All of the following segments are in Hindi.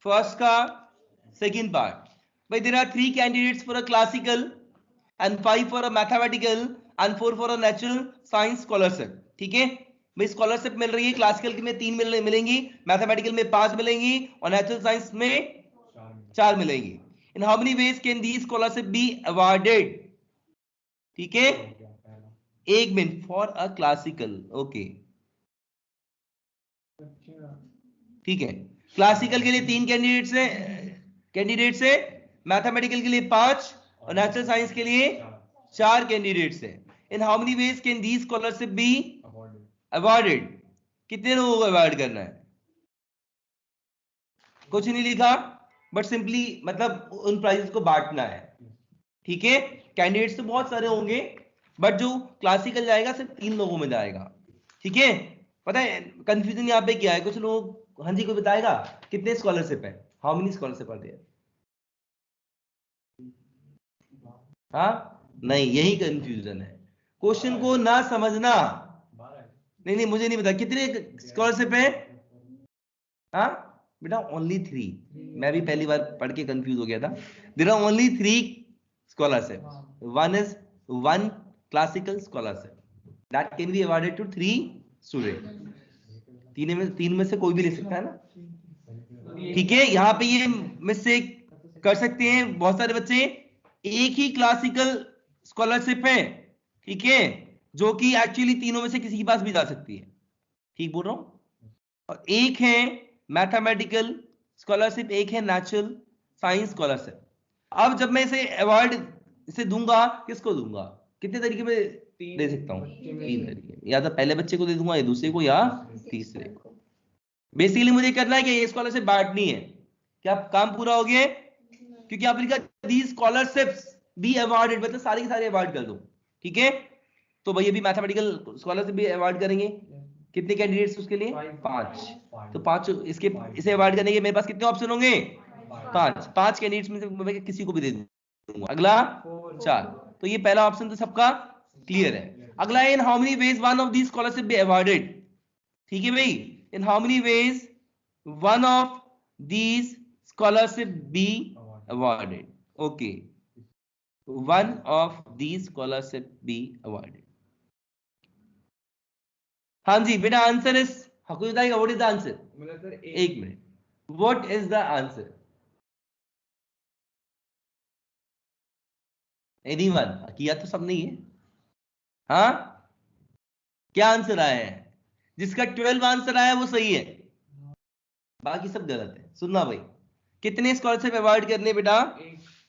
फर्स्ट का सेकंड पार्ट। भाई there are 3 candidates for a classical and 5 for a mathematical and 4 for a natural science scholarship. ठीक है भाई, स्कॉलरशिप मिल रही है क्लासिकल में 3 मिलेंगी, मैथमेटिकल में 5 मिलेंगी और नेचुरल साइंस में 4 मिलेंगी। इन how many veg can the scholarship be awarded? ठीक है, 1 minute for a classical. Okay ठीक है, क्लासिकल के लिए 3 कैंडिडेट्स है, मैथमेटिकल के लिए 5 और नेचुरल साइंस के लिए 4 कैंडिडेट्स है। इन how many veg can the scholarship be awarded? कितने लोगों को अवार्ड करना है? कुछ नहीं लिखा, बट सिंपली मतलब उन प्राइजेस को बांटना है। ठीक है, कैंडिडेट्स तो बहुत सारे होंगे, बट जो क्लासिकल जाएगा सिर्फ 3 लोगों में जाएगा। ठीक है, पता है कंफ्यूजन यहाँ पे क्या है? कुछ लोग, हाँ जी कोई बताएगा कितने स्कॉलरशिप है? How many scholarship are there? हाँ नहीं, यही कंफ्यूजन है, क्वेश्चन को ना समझना। नहीं नहीं मुझे नहीं पता कितने स्कॉलरशिप है। हाँ बेटा ओनली 3। मैं भी पहली बार पढ़ के कंफ्यूज हो गया था। There are only 3 scholarship. One is 1 classical scholarship that can be awarded to 3 student. 3 में से कोई भी ले सकता है ना। ठीक है, यहाँ पे ये मिस्टेक कर सकते हैं बहुत सारे बच्चे, एक ही क्लासिकल स्कॉलरशिप है, ठीक है, जो कि एक्चुअली तीनों में से किसी के पास भी जा सकती है। ठीक बोल रहा हूं? और एक है मैथमेटिकल स्कॉलरशिप, एक है नेचुरल साइंस स्कॉलरशिप। अब जब मैं इसे अवार्ड इसे दूंगा, किसको दूंगा? कितने तरीके में दे सकता हूँ? 3 तरीके, या तो पहले बच्चे को दे दूंगा, या दूसरे को, या तीसरे को। बेसिकली मुझे करना है कि ये स्कॉलरशिप बांटनी है। क्या काम पूरा हो गया? क्योंकि आप लिखा दीज स्कॉलरशिप्स बी अवार्डेड, मतलब सारे के सारे अवार्ड कर दो। ठीक है, तो भैया भी मैथमेटिकल स्कॉलरशिप भी अवार्ड करेंगे। कितने कैंडिडेट्स उसके लिए? 5। तो 5 इसके इसे अवार्ड करने के मेरे पास कितने ऑप्शन होंगे? 5 कैंडिडेट्स में से मैं किसी को भी दे दूंगा। अगला 4। तो ये पहला ऑप्शन तो सबका क्लियर है। अगला इन how many veg one of these scholarship be awarded? ठीक है भाई, इन how many veg one of these scholarship be awarded? Okay, one of these scholarship be awarded. हाँ जी बेटा, आंसर इज, हाँ कोई बताएगा व्हाट इज द आंसर? एक minute, what is the answer? Anyone? किया तो सब नहीं है। हाँ क्या आंसर आया है? जिसका 12 आंसर आया वो सही है, बाकी सब गलत है। सुनना भाई, कितने स्कॉलरशिप अवार्ड करने बेटा?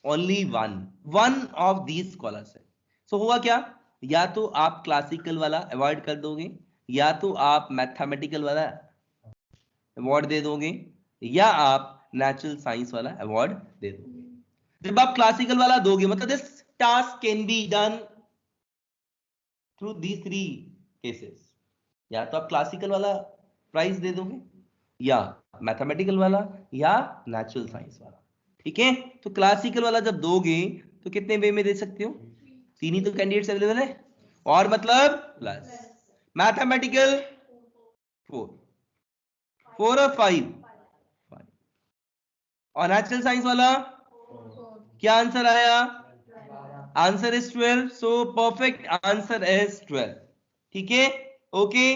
Only one of these scholarship. So होगा क्या? या तो आप क्लासिकल वाला अवार्ड कर दोगे, या तो आप मैथमेटिकल वाला अवार्ड दे दोगे, या आप नेचुरल साइंस वाला अवार्ड दे दोगे। जब आप क्लासिकल वाला दोगे, मतलब this task can be done through these 3 cases. या तो आप क्लासिकल वाला प्राइज दे दोगे, या मैथमेटिकल वाला, या नेचुरल साइंस वाला। ठीक है, तो क्लासिकल वाला जब दोगे तो कितने वे में दे सकते हो? 3 ही तो कैंडिडेट्स अवेलेबल है, और मतलब प्लस मैथमेटिकल 4 और 5, और नेचुरल साइंस वाला क्या आंसर आया? Answer is 12, so perfect answer is 12। ठीक है, okay.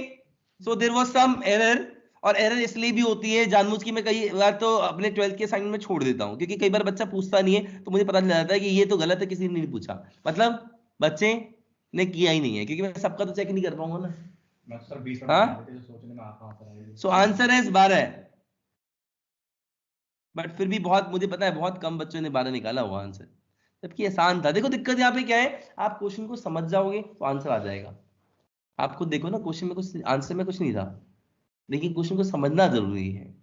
So there was some error, और एरर इसलिए भी होती है जानबूझ की, मैं कई बार तो अपने 12th के असाइनमेंट में छोड़ देता हूं, क्योंकि कई बार बच्चा पूछता नहीं है तो मुझे पता चल जाता है कि ये तो गलत है, किसी ने नहीं पूछा, मतलब बच्चे ने किया ही नहीं है, क्योंकि मैं सबका तो चेक नहीं कर पाऊंगा ना। हाँ, सो आंसर है 12, बट फिर भी बहुत, मुझे पता है बहुत कम बच्चों ने 12 निकाला हुआ आंसर, जबकि आसान था। देखो दिक्कत यहाँ पे क्या है, आप क्वेश्चन को समझ जाओगे तो आंसर आ जाएगा। आप खुद देखो ना, क्वेश्चन में कुछ, आंसर में कुछ नहीं था, लेकिन क्वेश्चन को समझना जरूरी है।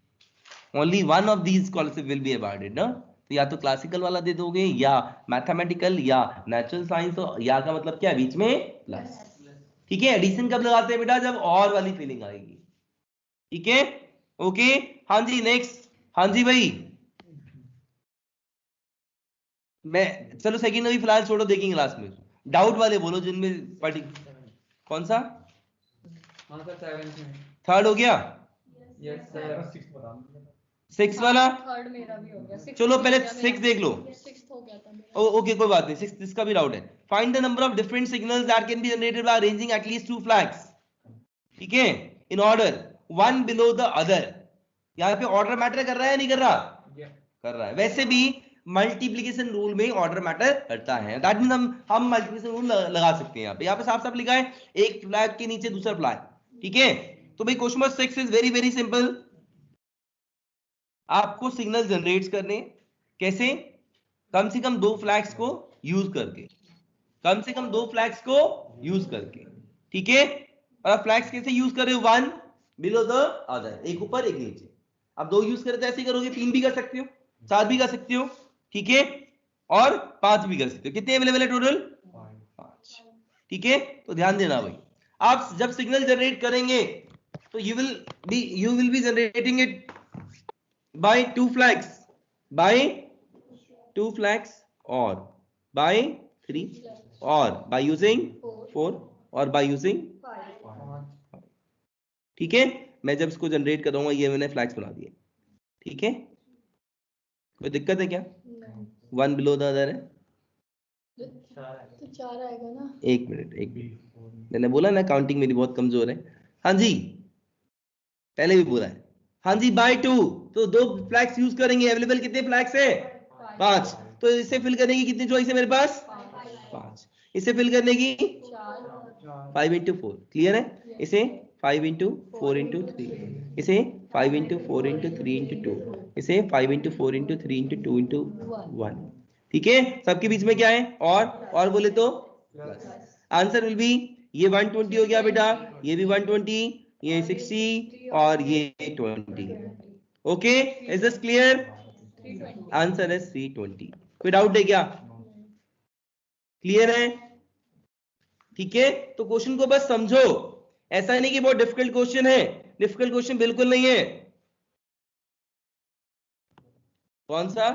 Only one of these scholarship will be awarded ना, तो या तो क्लासिकल वाला दे दोगे, या मैथमेटिकल, या नेचुरल साइंस, तो या का मतलब क्या है बीच में? प्लस। ठीक है, एडिशन कब लगाते हैं बेटा? जब और वाली फीलिंग आएगी। ठीक है, ओके। हाँ जी नेक्स्ट, हाँ जी भाई, मैं चलो सेकंड अभी फिलहाल छोड़ो, देखेंगे लास्ट में। डाउट वाले बोलो जिनमें पार्टी, कौन सा? थर्ड हो गया? 6 वाला, थर्ड मेरा भी हो गया। चलो पहले 6 देख लो। 6 हो गया था मेरा। ओके कोई बात नहीं, 6 इसका भी डाउट है। Find the number of different signals that can be generated by arranging at least 2 flags, ठीक है, in order one below the other. यहाँ पे ऑर्डर मैटर कर रहा है नहीं कर रहा? कर रहा है। वैसे भी मल्टीप्लिकेशन रूल में ऑर्डर मैटर करता है, दैट मीन हम मल्टीप्लिकेशन रूल लगा सकते हैं। यहाँ पे साफ साफ लिखा है एक फ्लैग के नीचे दूसरा फ्लैग, ठीक है। तो भाई question number 6 is very very simple. आपको सिग्नल जनरेट करने, कैसे? कम से कम 2 फ्लैग्स को यूज करके, कम से कम 2 फ्लैग्स को यूज करके, ठीक है। और फ्लैग्स कैसे यूज कर रहे हो? वन बिलो द अदर, एक ऊपर एक नीचे। अब 2 यूज करे तो ऐसे ही करोगे, 3 भी कर सकते हो, 4 भी कर सकते हो, ठीक है, और 5 भी कर सकते हो। कितने अवेलेबल है टोटल? 5, ठीक है। तो ध्यान देना भाई, आप जब सिग्नल जनरेट करेंगे तो you will be generating it by 2 flags, by 2 flags, or by 3, or by using 4, or by using 5, ठीक है। मैं जब इसको जनरेट करूंगा, ये मैंने फ्लैग्स बना दिए, ठीक है। कोई दिक्कत है क्या? 1 बिलो द अदर है तो 4 आएगा ना। एक मिनट, मैंने बोला ना काउंटिंग मेरी बहुत कमजोर है। हाँ जी, पहले भी बोला है। हाँ जी, बाय 2, तो 2 फ्लैग्स यूज करेंगे। अवेलेबल कितने फ्लैग्स है? 5। तो इसे फिल करने की कितनी चॉइस है मेरे पास? 5। इसे फिल करने की 5 into 4, क्लियर है। इसे 5 into 4 into 3, इसे 5 into 4 into 3 into 2, इसे 5 into 4 into 3 into 2 into 1, ठीक है। सबके बीच में क्या है? और बोले तो आंसर विल बी, ये 120 हो गया बेटा, ये भी 120, ये 60 और ये 20। Okay, is this clear? Answer है 320। कोई डाउट है क्या? क्लियर है, ठीक है। तो क्वेश्चन को बस समझो, ऐसा नहीं कि बहुत डिफिकल्ट क्वेश्चन है, डिफिकल्ट क्वेश्चन बिल्कुल नहीं है। कौन सा?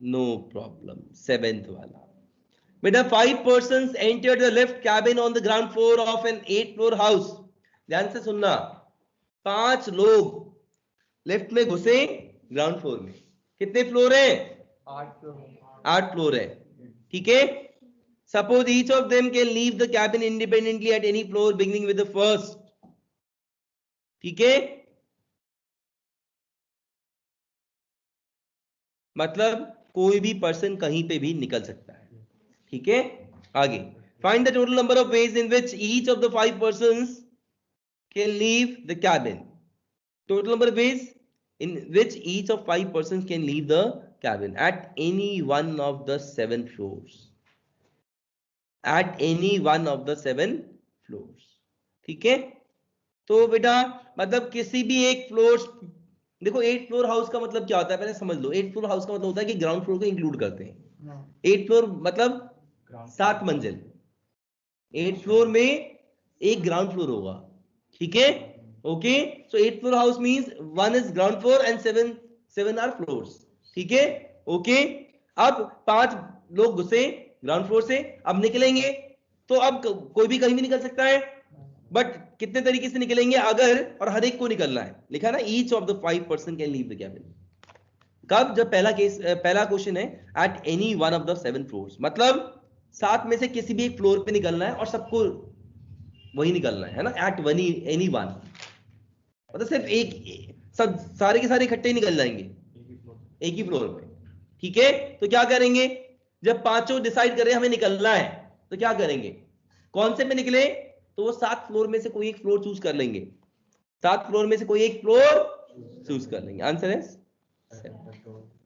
नो प्रॉब्लम, 7th वाला बेटा। 5 persons entered the lift cabin on the ground floor of an 8 floor house। ध्यान से सुनना, 5 लोग लिफ्ट में घुसे ग्राउंड फ्लोर में। कितने फ्लोर है? 8 फ्लोर है, ठीक है। Suppose each of them can leave the cabin independently at any floor beginning with the first, ठीक है। मतलब कोई भी पर्सन कहीं पे भी निकल सकता है, ठीक है। आगे, find the total number of ways in which each of the 5 persons can leave the cabin. Total number of ways in which each of 5 persons can leave the cabin at any one of the 7 floors, at any one of the 7 floors, ठीक है। तो बेटा मतलब किसी भी एक फ्लोर, देखो 8 फ्लोर हाउस का मतलब क्या होता है पहले समझ लो। 8 फ्लोर हाउस का मतलब होता है कि ग्राउंड फ्लोर को इंक्लूड करते हैं। 8 फ्लोर मतलब 7 मंजिल, 8 फ्लोर में एक ग्राउंड फ्लोर होगा, ठीक है। Okay, so 8 floor house means 1 is ground floor and 7 are floors, ठीक है। ओके, अब 5 लोग घुसे ग्राउंड फ्लोर से, अब निकलेंगे तो अब कोई भी कहीं भी निकल सकता है, बट कितने तरीके से निकलेंगे अगर, और हर एक को निकलना है, लिखा ना each of the 5 person can leave the cabin. कब? जब पहला क्वेश्चन है at any one of the 7 floors, मतलब 7 में से किसी भी एक फ्लोर पे निकलना है और सबको वही निकलना है ना, एट एनी वन, मतलब सिर्फ एक, सब सारे के सारे इकट्ठे निकल जाएंगे एक ही फ्लोर पे, ठीक है। तो क्या करेंगे, जब पांचों डिसाइड करें हमें निकलना है तो क्या करेंगे, कौन से पे निकले, तो वो 7 फ्लोर में से कोई एक फ्लोर चूज कर लेंगे, 7 फ्लोर में से कोई एक फ्लोर चूज कर लेंगे। आंसर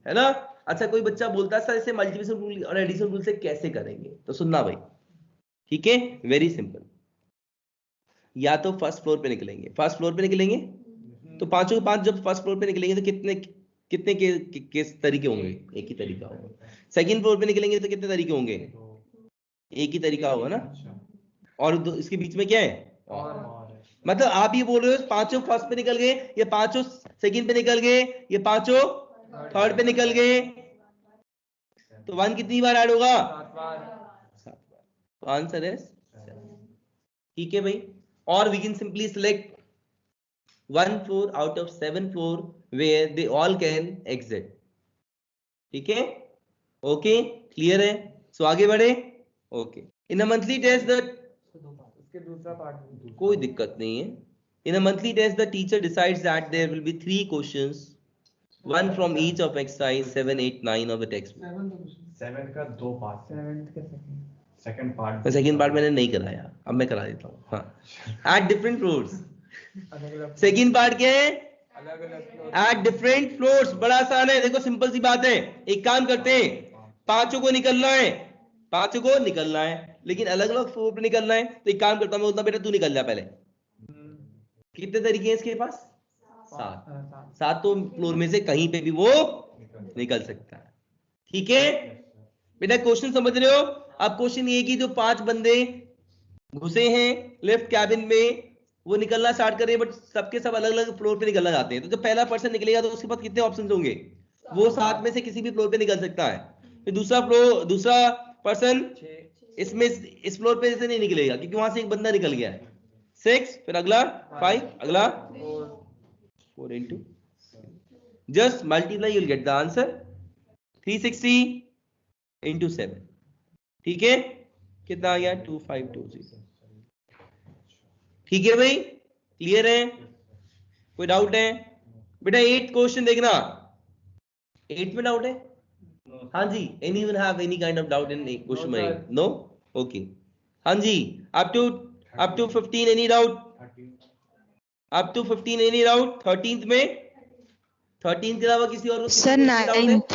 है ना। अच्छा, कोई बच्चा बोलता है सर इसे मल्टीप्लिकेशन रूल और एडिशन रूल से कैसे करेंगे, तो सुनना भाई, ठीक है, वेरी सिंपल। या तो फर्स्ट फ्लोर पे निकलेंगे, फर्स्ट फ्लोर पे निकलेंगे तो पांचों के पांच जब फर्स्ट फ्लोर पे निकलेंगे तो कितने के तरीके होंगे, एक ही तरीका होगा। सेकंड फ्लोर पे निकलेंगे तो कितने तरीके होंगे, एक ही तरीका होगा ना, और इसके बीच में क्या है, मतलब आप ये बोल रहे हो पांचों फर्स्ट पे निकल गए, ये पांचों सेकंड पे निकल गए, ये पांचों थर्ड पे निकल गए, तो 1 कितनी बार ऐड होगा, 7 बार। तो आंसर है, ठीक है भाई। और we can simply select 1 floor out of 7 floor where they all can exit. ठीक है, ओके, क्लियर है? सो आगे बढ़े. Okay, in a monthly test the, इसके दूसरा पार्ट कोई दिक्कत नहीं है. In a monthly test, the teacher decides that there will be 3 questions, one from each of exercise 7, 8, 9 of the textbook. 7 का 2 पार्ट, 7 का सेकंड पार्ट. सेकंड पार्ट मैंने नहीं कराया, अब मैं करा देता हूँ. हाँ, at different floors. Second part क्या है? अलग-अलग एट डिफरेंट फ्लोर्स. बड़ा आसान है, देखो सिंपल सी बात है. एक काम करते हैं, पांचों को निकलना है, पांचों को निकलना है, लेकिन अलग अलग फ्लोर पे निकलना है. तो एक काम करता हूं, मैं बोलता बेटा तू निकल जा पहले. कितने तरीके हैं इसके पास? 7. 7 फ्लोर में से कहीं पे भी वो निकल सकता है. ठीक है बेटा, क्वेश्चन समझ रहे हो? अब क्वेश्चन ये कि जो 5 बंदे घुसे हैं लेफ्ट कैबिन में, वो निकलना स्टार्ट कर रहे हैं, बट सबके सब अलग अलग फ्लोर पे निकलना चाहते हैं. तो जब पहला पर्सन निकलेगा तो उसके पास कितने ऑप्शंस होंगे? वो 7 में से किसी भी फ्लोर पे निकल सकता है. फिर दूसरा पर्सन इसमें इस फ्लोर पे से नहीं निकलेगा क्योंकि वहां से एक बंदा निकल गया है. 6, फिर अगला 5, अगला 4 into, just multiply, you'll get the answer 360 into 7. ठीक है, कितना आ गया? 2520. ठीक है भाई, क्लियर है? कोई डाउट है? बेटा 8 क्वेश्चन देखना. 8 में डाउट है? हाँ जी, anyone have any kind of doubt in question number 8? No? Okay. हाँ जी, up to 15 any doubt? up to 15 any doubt? 13th में, 13th के अलावा किसी और को सर 9th.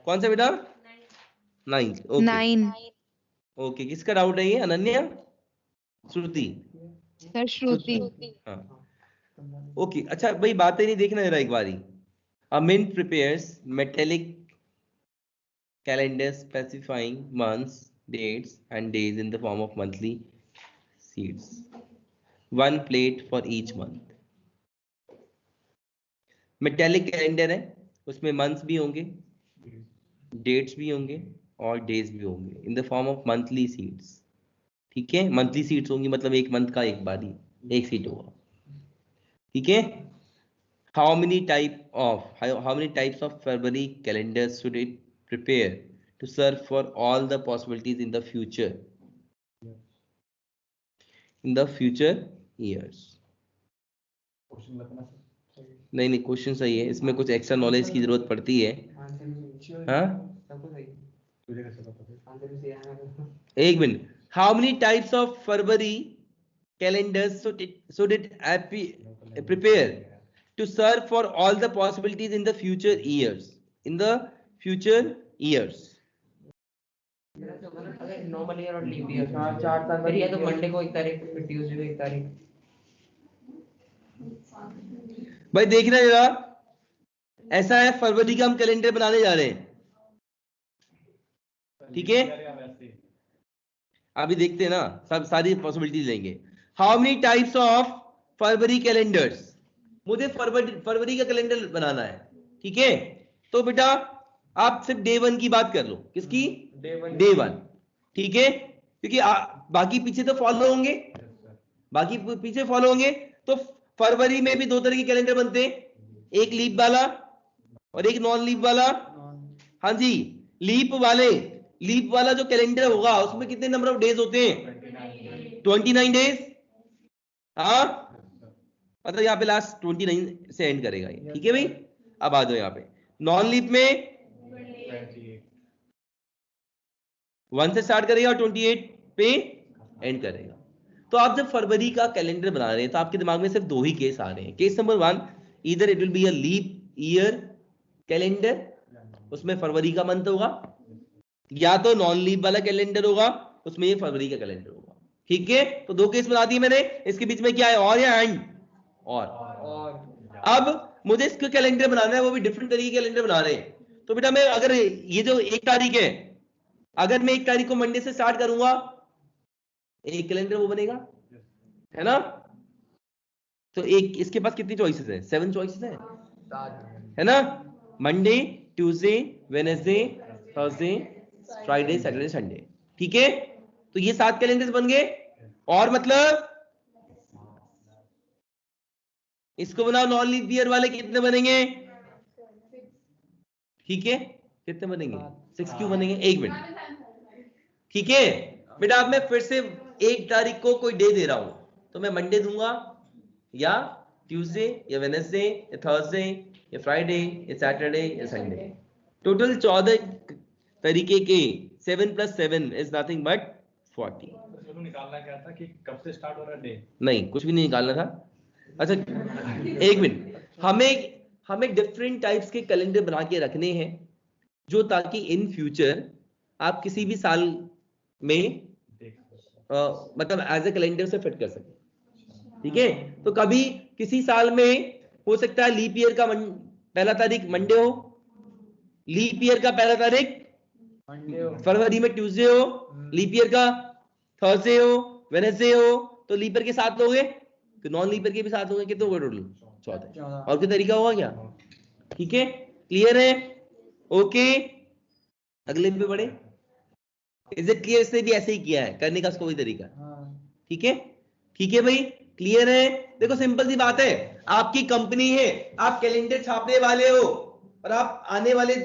कौन सा बेटा? 9th. ओके 9. ओके, किसका डाउट है ये? अनन्या, श्रुति? सर श्रुति. हाँ ओके. अच्छा भाई, बातें नहीं देखना जरा एक बारी. A mint prepares metallic calendar specifying months, dates and days in the form of monthly sheets. 1 plate for each month. Metallic calendar है, उसमें मंथ्स भी होंगे, डेट्स भी होंगे और डेज भी होंगे in the form of monthly seats. ठीक है, मंथली सीट्स होंगी मतलब एक मंथ का एक बारी एक सीट होगा. ठीक है. How many types of February calendar should it prepare to serve for all the possibilities in the future years. नहीं, क्वेश्चन सही है, इसमें कुछ एक्स्ट्रा नॉलेज की जरूरत पड़ती है. हाँ, एक minute. How many types of February calendars should it prepare to serve for all the possibilities in the future years? Normal year और लीप ईयर. 4 साल फिर या तो मंडे को 1 तारीख, फिर ट्यूसडे को 1 तारीख. भाई देखना जरा, ऐसा है फरवरी का हम कैलेंडर बनाने जा रहे हैं. ठीक है, अभी देखते हैं ना, सब सारी पॉसिबिलिटी लेंगे. How many types of February calendars? मुझे फरवरी का कैलेंडर बनाना है. ठीक है, तो बेटा आप सिर्फ डे 1 की बात कर लो. किसकी? डे 1. ठीक है, क्योंकि बाकी पीछे तो फॉलो होंगे, बाकी पीछे फॉलो होंगे. तो फरवरी में भी 2 तरह के कैलेंडर बनते हैं, एक लीप वाला और एक नॉन लीप वाला. हाँ जी, लीप वाला जो कैलेंडर होगा उसमें कितने नंबर ऑफ डेज होते हैं? 29 डेज. हाँ, मतलब यहाँ पे लास्ट 29 से एंड करेगा ये. ठीक है भाई, अब आ जाओ यहाँ पे. नॉन लीप में 1 से स्टार्ट करेगा और 28 पे एंड करेगा. तो आप जब फरवरी का कैलेंडर बना रहे हैं तो आपके दिमाग में सिर्फ 2 ही केस आ रहे हैं. केस नंबर 1, इधर it will be a leap year calendar, उसमें फरवरी का मंथ होगा, या तो नॉन लीप वाला कैलेंडर होगा, उसमें ये फरवरी का कैलेंडर होगा. ठीक है, तो 2 केस बना दिए मैंने. इसके बीच में क्या है? और या एंड? और. अब मुझे इसका कैलेंडर बनाना है, वो भी डिफरेंट तरीके के कैलेंडर बना रहे हैं. तो बेटा मैं अगर ये जो 1 तारीख है, अगर मैं 1 तारीख को मंडे से स्टार्ट करूंगा, एक कैलेंडर वो बनेगा, है ना? तो एक इसके पास कितनी चॉइसेस है? 7 चॉइसेस है ना? Monday, Tuesday, Wednesday, Thursday, Friday, Saturday, Sunday. ठीक है, तो ये 7 कैलेंडर्स बन गए. और मतलब इसको बनाओ नॉन लीप ईयर वाले, कितने बनेंगे? ठीक है, कितने बनेंगे? 6 क्यों बनेंगे? 1 मिनट, ठीक है बेटा। अब मैं फिर से 1 तारीख को कोई डे दे रहा हूं, तो मैं मंडे दूंगा या ट्यूसडे या वेडनेसडे या थर्सडे या फ्राइडे या सैटरडे या संडे। टोटल 14 तरीके के 7 + 7 इज नथिंग बट 40। तो निकालना क्या था कि कब से स्टार्ट हो रहा है डे? नहीं, कुछ भी नहीं निकालना था। अच्छा 1 मिनट, हमें डिफरेंट टाइप्स के कैलेंडर बना के रखने हैं, जो ताकि इन फ्यूचर आप किसी भी साल में मतलब एज ए कैलेंडर से फिट कर सके, ठीक है। तो कभी किसी साल में हो सकता है लीप ईयर का पहला तारीख मंडे हो, लीप ईयर का पहला तारीख फरवरी में ट्यूसडे हो, लीप ईयर का थर्सडे हो, वेडनेसडे हो, तो लीप ईयर के 7 लोगे, तो नॉन लीप ईयर के भी 7 होंगे, कितने होंगे टोटल? 14। और क्या तरीका होगा क्या? ठीक है, क्लियर है? ओके, अगले पे बढ़े। Is it clear? इसने भी ऐसे ही किया है, करने का उसका वही तरीका, ठीक है? ठीक है भाई, क्लियर है? देखो सिंपल सी बात है, आपकी कंपनी है, आप कैलेंडर छापने वाले हो और आप आने वाले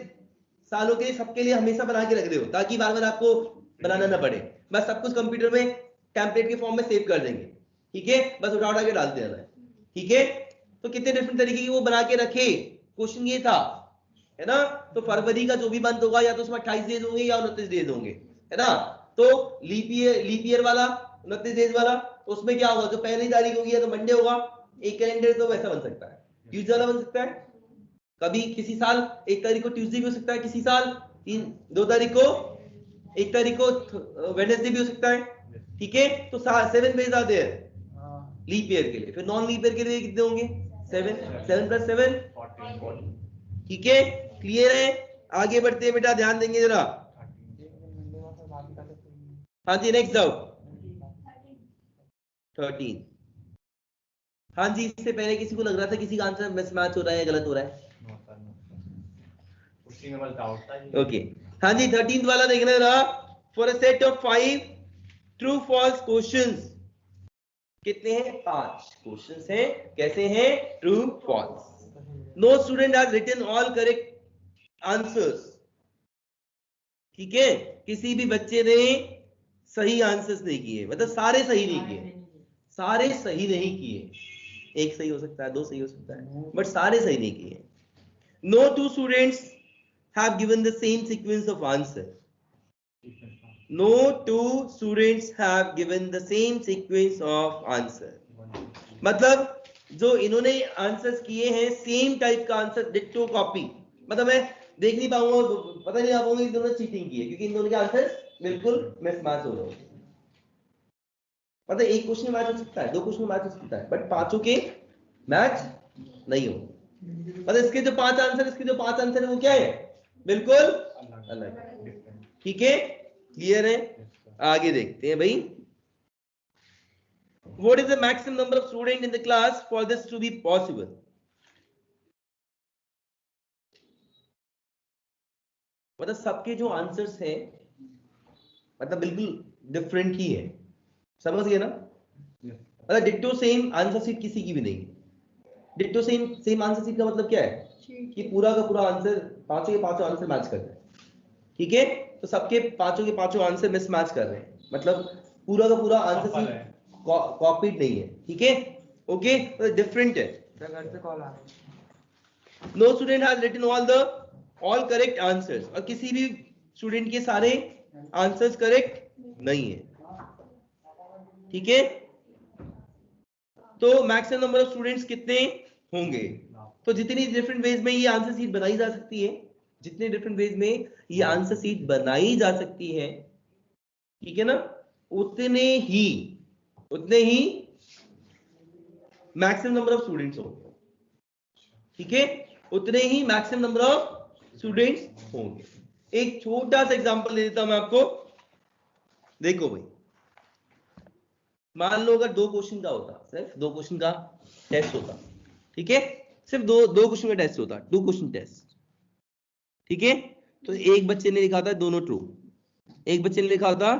सालों के लिए सबके लिए हमेशा बना के रख रहे हो, ताकि बार बार आपको बनाना ना पड़े। बस सब कुछ कंप्यूटर में टेम्पलेट के फॉर्म में सेव कर देंगे, ठीक है? बस उठा के डालते रहना है, ठीक है? तो कितने डिफरेंट तरीके की वो बना के रखे, क्वेश्चन ये था, है ना? तो फरवरी का जो भी मंथ होगा, या तो उसमें 28 डेज होंगे या 29 डेज होंगे, है ना? तो लीप ईयर वाला 29 डेज वाला, तो उसमें क्या होगा? जो पहली तारीख होगी या तो मंडे होगा, एक कैलेंडर तो वैसा बन सकता है, ट्यूसडे वाला बन सकता है, कभी किसी साल 1 तारीख को ट्यूसडे भी हो सकता है, किसी साल 2 तारीख को 1 तारीख को वेडनेसडे भी हो सकता है, ठीक है? तो 7 डेज आते हैं लीप ईयर के लिए। फिर नॉन लीप ईयर के लिए कितने होंगे? 7 + 7 40, ठीक है? क्लियर है? आगे बढ़ते हैं बेटा, ध्यान देंगे जरा। हाँ जी, नेक्स्ट डाउट 13। हाँ जी, इससे पहले किसी को लग रहा था किसी का आंसर मिसमैच हो रहा है, गलत हो रहा है? उसी में बस डाउट था। ओके, हाँ जी 13th वाला देखना रहा। For a set of 5 true false questions, कितने हैं? 5 क्वेश्चंस हैं। कैसे हैं? True false. No student has written all correct answers, ठीक है? किसी भी बच्चे ने सही आंसर्स नहीं किए, मतलब सारे सही नहीं किए, सारे सही नहीं किए, एक सही हो सकता है, 2 सही हो सकता है, बट सारे सही नहीं किए। No 2 students have given the same sequence of answer. No 2 students have given the same sequence of answer. मतलब जो इन्होंने आंसर्स किए हैं सेम टाइप का आंसर, डिट्टो कॉपी, मतलब मैं देख नहीं पाऊंगा, पता नहीं आ पाऊंगा इन दोनों चीटिंग की है, क्योंकि इन दोनों के आंसर्स बिल्कुल मिसमैच हो रहे हैं। मतलब एक क्वेश्चन मैच हो सकता है, 2 क्वेश्चन मैच हो सकता है, बट 5 के मैच नहीं हो। मतलब इसके जो 5 आंसर, इसके जो 5 आंसर है वो क्या है? बिल्कुल अलग, ठीक है? क्लियर है? आगे देखते हैं भाई। What is the maximum number of students in the class for this to be possible? मतलब सबके जो आंसर्स हैं मतलब बिल्कुल डिफरेंट ही है, समझ गए ना? मतलब डिट्टो सेम आंसर शीट किसी की भी नहीं है। डिट्टो सेम आंसर शीट का मतलब क्या है? कि पूरा का पूरा आंसर, 5 के 5 आंसर मैच कर रहे हैं, ठीक है? तो सबके 5 के 5 आंसर मिसमैच कर रहे हैं, मतलब पूरा का पूरा आंसर शीट कॉपीड नहीं है, ठीक है? ओके, तो डिफरेंट है। घर से कॉल आ रहा है। No student has written all correct answers, और किसी भी स्टूडेंट के सारे आंसर्स करेक्ट नहीं है, ठीक है? तो मैक्सिमम नंबर ऑफ स्टूडेंट्स कितने होंगे? तो जितनी डिफरेंट वेज में ये आंसर शीट बनाई जा सकती है, जितने डिफरेंट वेज में ये आंसर शीट बनाई जा सकती है, ठीक है ना, उतने ही मैक्सिमम नंबर ऑफ स्टूडेंट्स होंगे, ठीक है? उतने ही मैक्सिमम नंबर ऑफ स्टूडेंट्स होंगे। एक छोटा सा एग्जांपल दे देता हूं मैं आपको, देखो भाई, मान लो अगर 2 क्वेश्चन का होता, सिर्फ 2 क्वेश्चन का टेस्ट होता, ठीक है? सिर्फ दो क्वेश्चन का टेस्ट होता, 2 क्वेश्चन टेस्ट, ठीक है? तो एक बच्चे ने लिखा था दोनों ट्रू, एक बच्चे ने लिखा था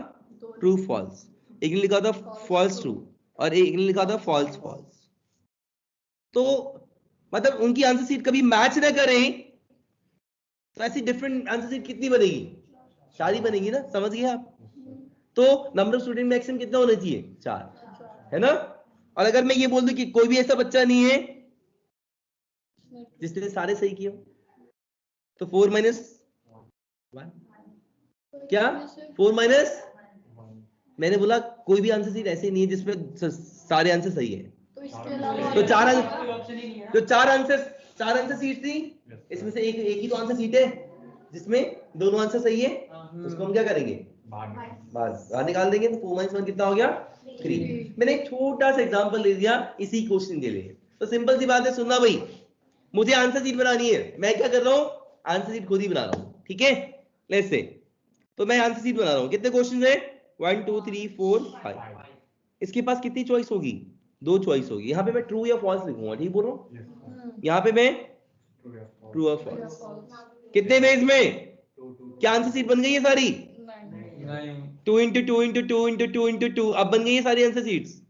ट्रू फॉल्स, एक ने लिखा था फॉल्स ट्रू, और एक ने लिखा था फॉल्स फॉल्स। तो मतलब उनकी आंसर शीट कभी मैच ना करें तो ऐसी डिफरेंट आंसर शीट कितनी बनेगी? 4 ही बनेगी ना, समझ गए आप? तो नंबर ऑफ स्टूडेंट मैक्सिमम कितना होना चाहिए? 4, है ना? और अगर मैं ये बोल दूं कि कोई भी ऐसा बच्चा नहीं है जिसने सारे सही किए तो 4 - 1 क्या? 4 - मैंने बोला कोई भी आंसर शीट ऐसी नहीं है जिसमें सारे आंसर सही है। तो इसके अलावा तो 4 आंसर सीट थी, इसमें से एक ही तो आंसर सीट है जिसमें दोनों आंसर सही है, उसको हम क्या करेंगे? बाहर निकाल देंगे। तो 4 - 1 कितना हो गया? 3। मैंने एक छोटा सा एग्जांपल ले दिया इसी क्वेश्चन के लिए। तो सिंपल सी बात है, सुनना भाई, मुझे आंसर शीट बनानी है, मैं क्या कर रहा हूं? आंसर शीट खुद ही बना रहा हूं, ठीक है? लेट्स से तो मैं आंसर शीट बना रहा हूं। कितने क्वेश्चन है? 1 2 3 4 5। इसके पास कितनी चॉइस होगी? 2 चॉइस होगी। यहाँ पे मैं ट्रू या फॉल्स लिखूंगा, ठीक बोल रहा हूँ? यहाँ पे मैं ट्रू और फॉल्स। कितने में इसमें? क्या आंसर शीट बन गई है सारी? 2 × 2 × 2 × 2 × 2। अब बन गई है सारी आंसर शीट्स?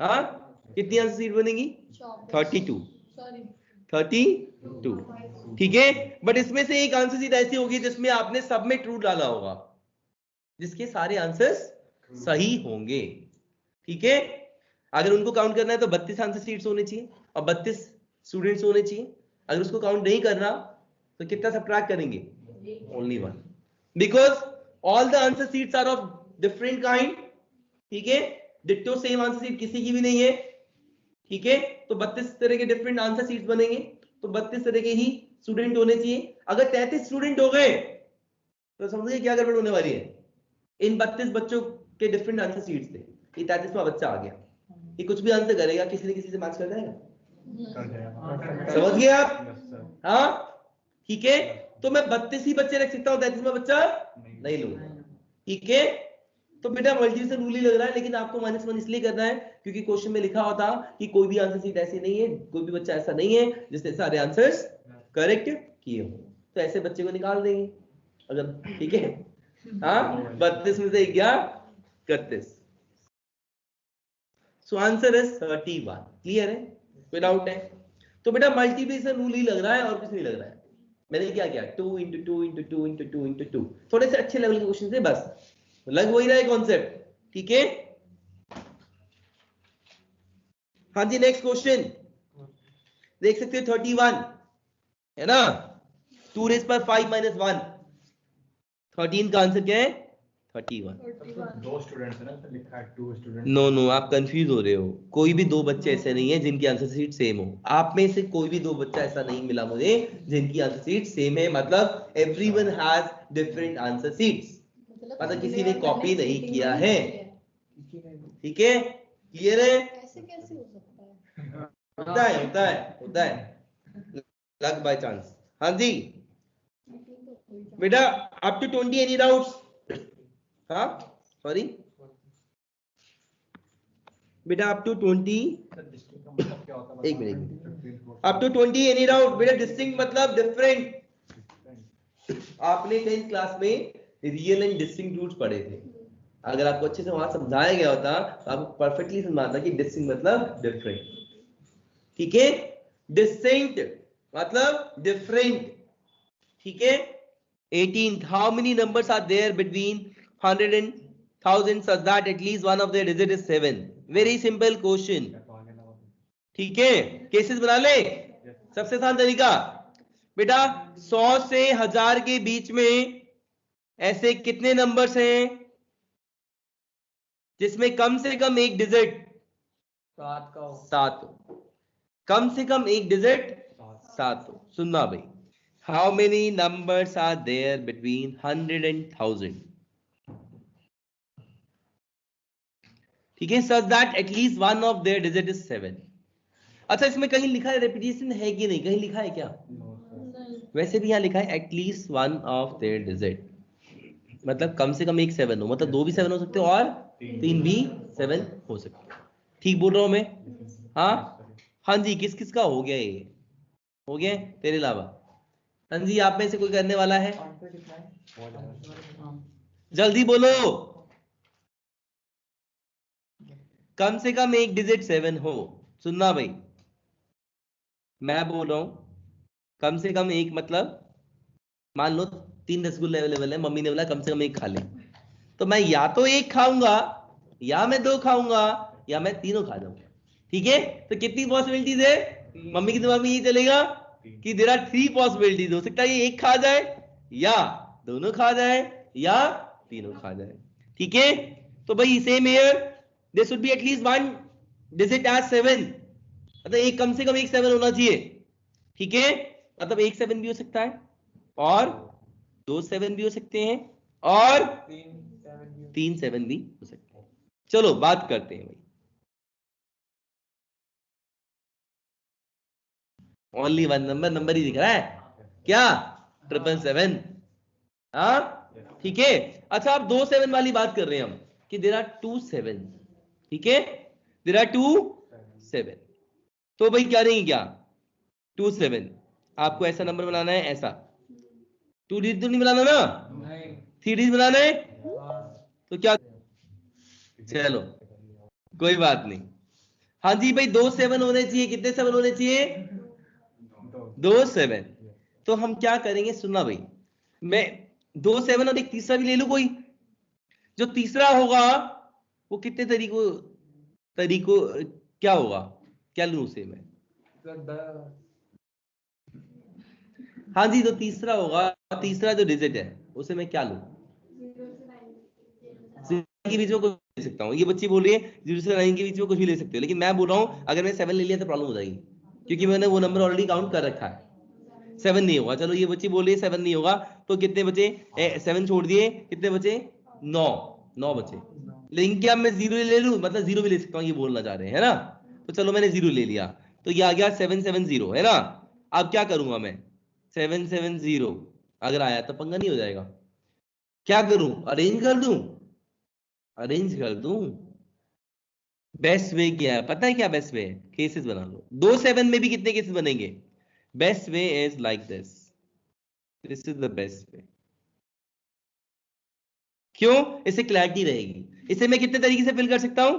हाँ, कितनी आंसर शीट बनेगी? 32। 32, ठीक है। बट इसमें से एक आंसर शीट ऐसी होगी जिसमें आपने सब में ट्रू डाला होगा, जिसके सारे आंसर्स सही होंगे, ठीक है। अगर उनको काउंट करना है तो 32 आंसर शीट्स होने चाहिए और 32 स्टूडेंट्स होने चाहिए। अगर उसको काउंट नहीं करना तो कितना सब्ट्रैक्ट करेंगे? Only 1, because all the answer sheets are of different kind, ठीक है। डिट्टो सेम आंसर शीट किसी की भी नहीं है, ठीक है। तो 32 तरह के डिफरेंट आंसर शीट्स बनेंगे, तो 32 तरह के ही स्टूडेंट होने चाहिए। अगर 33 स्टूडेंट हो गए तो समझिए क्या गड़बड़ होने वाली है। इन 32 बच्चों के डिफरेंट आंसर शीट्स थे, ये 33वां बच्चा आ गया, ये कुछ भी आंसर करेगा, किसी न किसी से मैच कर जाएगा। समझ गए आप? हाँ, ठीक है। तो मैं 32 ही बच्चे रख सकता हूँ, 33वां बच्चा नहीं लूंगा, ठीक है। तो बेटा मल्टीप्लिकेशन रूल ही लग रहा है, लेकिन आपको -1 इसलिए करना है क्योंकि क्वेश्चन में लिखा होता कि कोई भी आंसर शीट ऐसी नहीं है, कोई भी बच्चा ऐसा नहीं है जिसने सारे आंसर्स करेक्ट किए हो, तो ऐसे बच्चे को निकाल देंगे अगर, ठीक है। हाँ, 32 में से गया 31, सो आंसर इज 31। क्लियर है? कोई डाउट है? तो बेटा मल्टीप्लिकेशन रूल ही लग रहा है और कुछ नहीं लग रहा है। मैंने क्या किया? 2 × 2 × 2 × 2 × 2। थोड़े से अच्छे लेवल के क्वेश्चन थे, बस लग वही रहा है कॉन्सेप्ट, ठीक है। हाँ जी, नेक्स्ट क्वेश्चन देख सकते हो, 31 है ना। 2 raised by 5 - 1, 13 का आंसर क्या है? 31। 2 स्टूडेंट्स है ना, तो लिखा है 2 स्टूडेंट्स। नो, आप कंफ्यूज हो रहे हो। कोई भी 2 बच्चे ऐसे नहीं है जिनकी आंसर शीट सेम हो। आप में से कोई भी 2 बच्चा ऐसा नहीं मिला मुझे जिनकी आंसर शीट सेम है, मतलब everyone has different answer sheets, मतलब किसी ने कॉपी नहीं किया है, ठीक है। क्लियर है? ऐसे कैसे हो सकता है? होता है लक बाय चांस। हाँ जी बेटा, अप टू 20 एनी डाउट्स? हाँ सॉरी बेटा, अप टू 20, एक मिनट, अप टू 20 एनी डाउट? बेटा डिस्टिंक्ट मतलब डिफरेंट। आपने 10th क्लास में रियल एंड डिस्टिंक्ट रूट्स पढ़े थे। अगर आपको अच्छे से वहां समझाया गया होता तो आपको परफेक्टली समझाता कि डिस्टिंक्ट मतलब डिफरेंट, ठीक है। डिस्टिंक्ट मतलब डिफरेंट, ठीक है। 18th, how many numbers are there between 100 and 1000 such that at least one of their digit is 7? Very simple question, ठीक है। केसेस बना ले, सबसे आसान तरीका बेटा, 100 से 1000 के बीच में ऐसे कितने नंबर्स हैं जिसमें कम से कम एक डिजिट 7 हो? कम से कम एक डिजिट 7 हो। सुनना भाई, how many numbers are there between 100 and 1000? ठीक है, such that at least one of their digit is 7। अच्छा, इसमें कहीं लिखा है रेपिटेशन है कि नहीं? कहीं लिखा है क्या? वैसे भी यहाँ लिखा है at least one of their digit, मतलब कम से कम एक 7 हो, मतलब 2 भी 7 हो सकते हो और 3 भी 7 हो सकते हो। ठीक बोल रहा हूं मैं? हाँ जी, किस किस का हो गया? ये हो गया तेरे अलावा? हाँ जी, आप में से कोई करने वाला है? जल्दी बोलो। कम से कम एक डिजिट 7 हो, सुनना भाई, मैं बोल रहा हूं कम से कम एक, मतलब मान लो 3 रसगुल्ले अवेलेबल है, मम्मी ने बोला कम से कम एक खा ले, तो मैं या तो एक खाऊंगा, या मैं 2 खाऊंगा, या मैं तीनों खा जाऊंगा। ठीक है, तो कितनी पॉसिबिलिटीज है? मम्मी के दिमाग में ये चलेगा कि देयर आर 3 पॉसिबिलिटीज। हो सकता है ये एक खा जाए, या दोनों खा जाए, या तीनों खा जाए। ठीक है, तो भाई same here, there should be at least one digit as 7, मतलब एक, कम से कम एक 7 होना चाहिए। ठीक है, मतलब एक 7 भी हो सकता है, और 2 7 भी हो सकते हैं, और 3 7 भी हो सकते हैं। चलो बात करते हैं भाई, ओनली वन नंबर ही दिख रहा है क्या? 777। हाँ ठीक है। अच्छा, आप 2 7 वाली बात कर रहे हैं हम, कि देयर आर 2 7। ठीक है, देयर आर 2 7, तो भाई क्या रहेंगे, क्या 2 7, आपको ऐसा नंबर बनाना है, ऐसा 2 डिजिट तो नहीं बनाना ना, 3 डिजिट बनाना है, तो क्या, चलो कोई बात नहीं। हाँ जी भाई, 2 7 होने चाहिए। कितने 7 होने चाहिए? 2 7। तो हम क्या करेंगे, सुनना भाई, मैं 2 7 और एक तीसरा भी ले लूं कोई, जो तीसरा होगा वो कितने तरीकों क्या होगा, क्या लूं उसे मैं? हाँ जी, तो तीसरा होगा, तीसरा जो डिजिट है उसे मैं क्या लूं? 0 के बीच में कुछ ले सकता हूँ, ये बच्ची बोल रही है 0 से 9 के बीच में कुछ भी ले सकते हो, लेकिन मैं बोल रहा हूँ अगर मैं 7 ले लिया तो प्रॉब्लम हो जाएगी, क्योंकि मैंने वो नंबर ऑलरेडी काउंट कर रखा है। 7 नहीं होगा, चलो ये बच्ची बोल रही है 7 नहीं होगा, तो कितने बचे? 7 छोड़ दिए, कितने बचे? 9 बचे। लेकिन क्या मैं 0 ले लूं, मतलब 0 भी ले सकता हूँ, ये बोलना चाह रहे हैं, है ना? तो चलो मैंने 0 ले लिया, तो ये आ गया 770, है ना? अब क्या करूंगा मैं? 770 अगर आया तो पंगा नहीं हो जाएगा? क्या करूं, अरेंज कर दूं? अरेंज कर दूं? बेस्ट वे क्या है पता है? क्या बेस्ट वे है? केसेस बना लो। 2 7 में भी कितने केसेस बनेंगे? Best way is like this, this is the best way. क्यों? इससे क्लैरिटी रहेगी। इसे मैं कितने तरीके से फिल कर सकता हूं?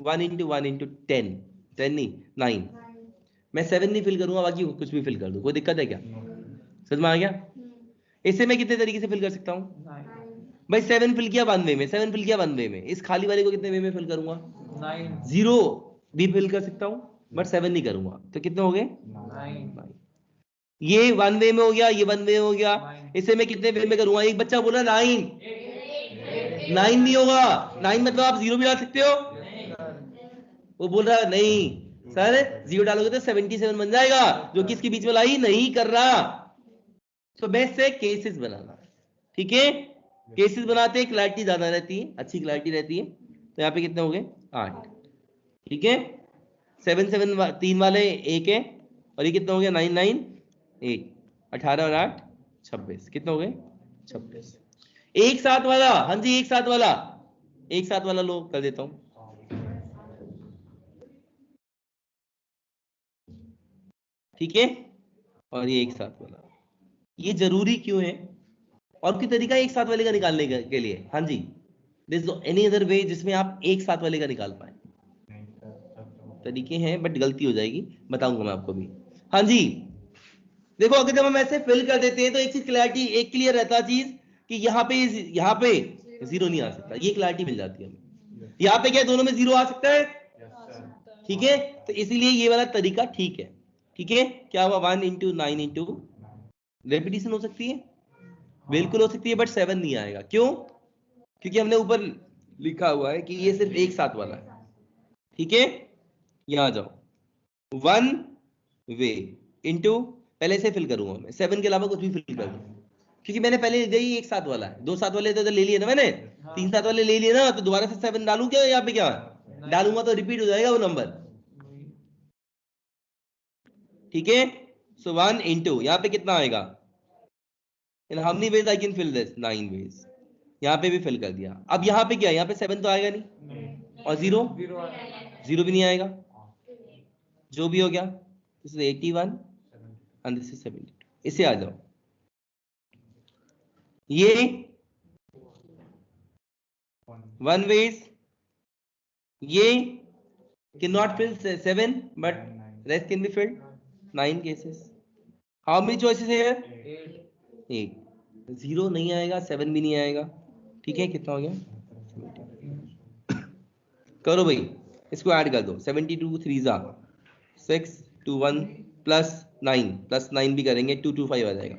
1 into 1 into 10, 10 नहीं 9। मैं 7 नहीं फिल करूंगा, बाकी कुछ भी फिल कर दूं, कोई दिक्कत है क्या? समझ में आ गया? इसे मैं कितने तरीके से फिल कर सकता हूं? भाई 7 फिल किया 1 वे में, 7 फिल किया 1 वे में, इस खाली वाले को कितने वे में फिल करूंगा? 0 भी फिल कर सकता हूं, बट 7 नहीं करूंगा, तो कितने हो गए? 9। ये 1 वे में हो गया, ये 1 वे हो गया, इसे मैं कितने वे में करूंगा? एक बच्चा बोला 9, 9 नहीं होगा। 9 मतलब आप 0 भी ला सकते हो। वो बोल रहा है नहीं सर, 0 डालोगे तो 77 बन जाएगा, जो कि इसके बीच में लाई नहीं कर रहा। तो बेस्ट है केसेस बनाना। ठीक है, केसेस बनाते हैं, क्लैरिटी ज्यादा रहती है, अच्छी क्लैरिटी रहती है। तो यहाँ पे कितने हो गए? 8। ठीक है, 7 7 3 वाले 1 है, और ये कितना हो गया? 9 9 1, 18 और 8 26, कितने हो गए? 26। एक साथ वाला, हाँ जी एक साथ वाला, एक साथ वाला लो कर देता हूं। ठीक है, और ये एक साथ वाला, ये जरूरी क्यों है? और कोई तरीका है एक साथ वाले का निकालने के लिए? हाँ जी, दिस एनी अदर वे जिसमें आप एक साथ वाले का निकाल पाए? तरीके हैं, बट गलती हो जाएगी, बताऊंगा मैं आपको भी। हाँ जी, देखो अगर जब हम ऐसे फिल कर देते हैं तो एक चीज क्लैरिटी, एक क्लियर रहता चीज कि यहाँ पे 0 नहीं आ सकता, ये क्लैरिटी मिल जाती है हमें। यहाँ पे क्या दोनों में 0 आ सकता है? ठीक है, तो इसीलिए ये वाला तरीका ठीक है। ठीक है, क्या हुआ? 1 into 9 into, रेपिटेशन हो सकती है, बिल्कुल हो सकती है, बट 7 नहीं आएगा। क्यों? क्योंकि हमने ऊपर लिखा हुआ है कि ये सिर्फ एक साथ वाला है। ठीक है, यहां जाओ, 1 वे इंटू, पहले से फिल करूंगा मैं, 7 के अलावा कुछ भी फिल कर दूं, क्योंकि मैंने पहले यही एक साथ वाला है। 2 साथ वाले तो ले लिए ना मैंने, 3 साथ वाले ले लिए ना, तो दोबारा से 7 डालूं क्या? यहाँ पे क्या डालूंगा तो रिपीट हो जाएगा वो नंबर। ठीक है, सो 1 इंटू, यहाँ पे कितना आएगा? In how many ways I can fill this? 9 ways. यहाँ पे भी फिल कर दिया। अब यहाँ पे क्या है? यहाँ पे 7 तो आएगा नहीं, और 0 भी नहीं आएगा, जो भी हो गया। This is 81 and this is 72। इसे आ जाओ, ये 1 वेज, ये Cannot fill 7, but rest can be filled. 9 cases. How many choices here? 8. 0 नहीं आएगा, 7 भी नहीं आएगा. ठीक है, कितना हो गया? करो भाई, इसको ऐड कर दो. 72 3 6 2 1 प्लस 9 भी करेंगे, 225 आ जाएगा.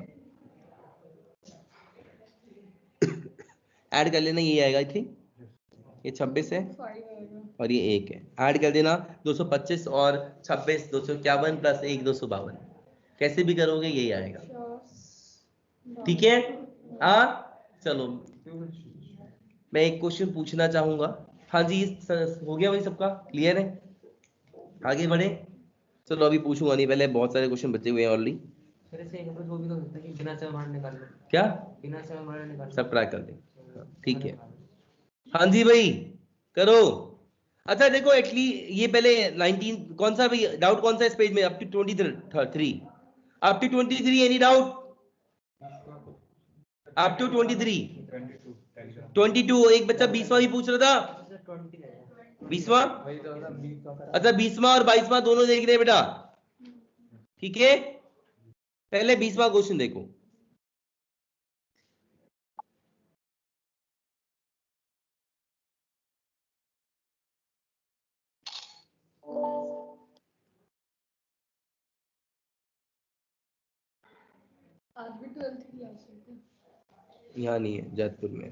ऐड कर लेना, ये आएगा. आई थिंक ये 26 है और ये 1 है. ऐड कर देना 225 और 26 251 प्लस 1 252. कैसे भी करोगे यही आएगा. ठीक है. हाँ चलो, मैं एक क्वेश्चन पूछना चाहूंगा. हाँ जी, हो गया भाई, सबका क्लियर है? आगे बढ़े. चलो अभी पूछूंगा नहीं, पहले बहुत सारे क्वेश्चन बचे हुए हैं ऑलरेडी. वो भी तो होता है कि बिना से हमारे निकाल लो. क्या? बिना से हमारे निकाल लो. सब ट्राई कर दें. ठीक है. हाँ जी भाई करो. अच्छा देखो, एक्चुअली ये पहले 19 कौन सा भाई, डाउट कौन सा इस पेज में? Up to 23. Up to 23 any doubt? Up to 23. 22. एक बच्चा 20वां भी पूछ रहा था. 20वां. अच्छा 20वां और 22वां दोनों देख रहे हैं बेटा. ठीक है, पहले 20वां क्वेश्चन देखो. आज भी 12th की क्लास है. यहाँ नहीं है, जयपुर में.